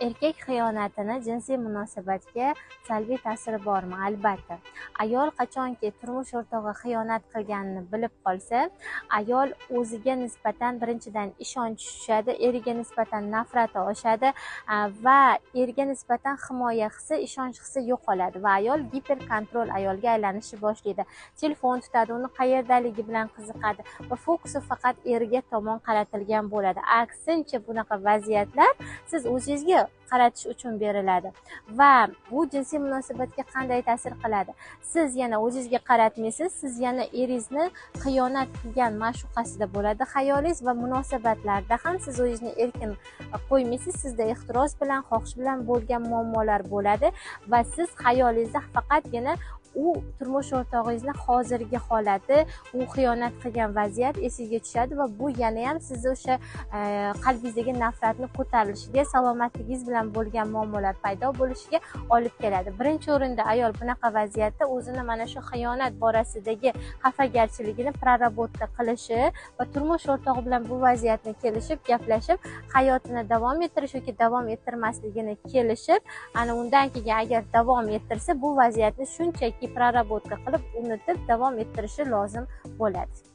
Erkak xiyonatini jinsiy munosabatga salbiy ta'siri bormi? Albatta. Ayol qachonki turmush o'rtog'i xiyonat qilganini bilib qolsa, ayol o'ziga nisbatan birinchidan ishonch tushadi, eriga nisbatan nafrati oshadi va erga nisbatan himoya hissi, ishonch hissi yo'qoladi va ayol giperkontrol ayolga aylanishni boshlaydi. Telefon tutadi, uni qayerdaligi bilan qiziqadi va fokusi faqat eriga tomon qaratilgan bo'ladi. Aksincha bunaqa vaziyatlar siz o'zingizga qaratish uchun beriladi va bu jinsiy munosabatga qanday ta'sir qiladi? Siz yana o'zingizga qaratmaysiz, siz yana eringizni xiyonat qilgan ma'shuqasida bo'ladi xayolingiz va munosabatlarda ham siz o'zingizni erkin qo'ymaysiz, sizda ehtiros bilan, xohish bilan bo'lgan muammolar bo'ladi va siz xayolingizda faqatgina u turmush o'rtog'ingizni hozirgi holati, u xiyonat qilgan vaziyat esingizga tushadi va bu yana ham sizni o'sha qalbingizdagi nafratni ko'tarilishiga, salomatligingiz bilan bo'lgan muammolar paydo bo'lishiga olib keladi. Birinchi o'rinda ayol bunaqa vaziyatda o'zini mana shu xiyonat borasidagi xafagarchiligini prarabotka qilishi va turmush o'rtog'i bilan bu vaziyatni kelishib, gaplashib, hayotini davom ettirish yoki davom ettirmasligini kelishib, ana undan keyin agar davom ettirsa, bu vaziyatni shunchaki prarabotka qilib, unutib davom ettirishi lozim bo'ladi.